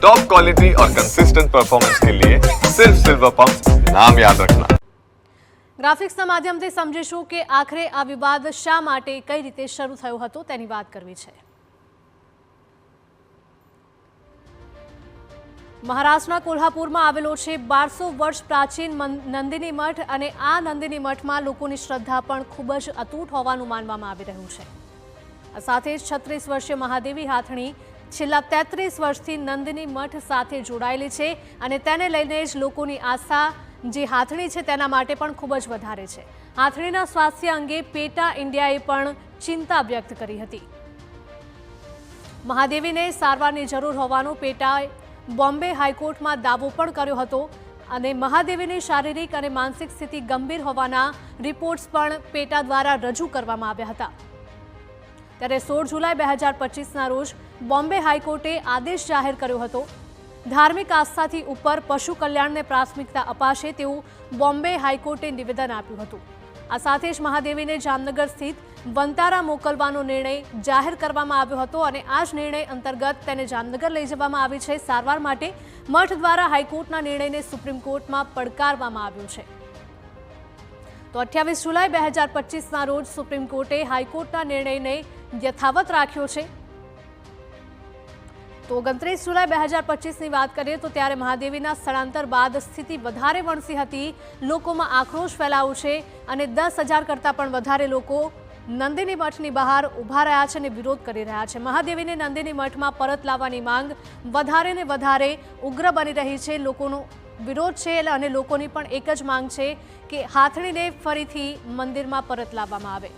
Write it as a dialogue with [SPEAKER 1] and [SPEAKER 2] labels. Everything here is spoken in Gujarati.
[SPEAKER 1] टॉप क्वालिटी और कंसिस्टेंट परफॉर्मेंस के लिए सिर्फ सिल्वर पंप नाम याद रखना।
[SPEAKER 2] ગ્રાફિક્સના માધ્યમથી સમજીશું કે આખરે આ વિવાદ શા માટે કઈ રીતે શરૂ થયો હતો તેની વાત કરવી છે। મહારાષ્ટ્રના કોલ્હાપુરમાં આવેલો છે 1200 વર્ષ પ્રાચીન નંદિની મઠ અને આ નંદિની મઠમાં લોકોની શ્રદ્ધા પણ ખૂબ જ અતૂટ હોવાનું માનવામાં આવી રહ્યું છે। આ સાથે જ 36 વર્ષીય મહાદેવી હાથણી છેલ્લા 33 વર્ષથી નંદિની મઠ સાથે જોડાયેલી છે અને તેને લઈને જ લોકોની આસ્થા જે હાથણી છે તેના માટે પણ ખૂબ જ વધારે છે। હાથણીના સ્વાસ્થ્ય અંગે પેટા ઇન્ડિયાએ પણ ચિંતા વ્યક્ત કરી હતી। મહાદેવીને સારવારની જરૂર હોવાનો પેટાએ બોમ્બે હાઈકોર્ટમાં દાવો પણ કર્યો હતો અને મહાદેવીની શારીરિક અને માનસિક સ્થિતિ ગંભીર હોવાના રિપોર્ટ્સ પણ પેટા દ્વારા રજૂ કરવામાં આવ્યા હતા। ત્યારે 16 જુલાઈ 2025ના રોજ બોમ્બે હાઈકોર્ટે આદેશ જાહેર કર્યો હતો। ધાર્મિક આસ્થાથી ઉપર પશુ કલ્યાણને પ્રાથમિકતા અપાશે તેવું બોમ્બે હાઈકોર્ટે નિવેદન આપ્યું હતું। આ સાથે જ મહાદેવીને જામનગર સ્થિત વંતારા મોકલવાનો નિર્ણય જાહેર કરવામાં આવ્યો હતો અને આ જ નિર્ણય અંતર્ગત તેને જામનગર લઈ જવામાં આવી છે સારવાર માટે। મઠ દ્વારા હાઈકોર્ટના નિર્ણયને સુપ્રીમ કોર્ટમાં પડકારવામાં આવ્યો છે। તો 28 જુલાઈ 2025ના રોજ સુપ્રીમ કોર્ટે હાઈકોર્ટના નિર્ણયને યથાવત રાખ્યો છે। તો 29 જુલાઈ 2025ની વાત કરીએ તો ત્યારે મહાદેવીના સ્થળાંતર બાદ સ્થિતિ વધારે વણસી હતી। લોકોમાં આક્રોશ ફેલાયો છે અને 10,000 કરતાં પણ વધારે લોકો નંદિની મઠની બહાર ઊભા રહ્યા છે અને વિરોધ કરી રહ્યા છે। મહાદેવીને નંદિની મઠમાં પરત લાવવાની માંગ વધારે ને વધારે ઉગ્ર બની રહી છે। લોકોનો વિરોધ છે અને લોકોની પણ એક જ માંગ છે કે હાથણીને ફરીથી મંદિરમાં પરત લાવવામાં આવે।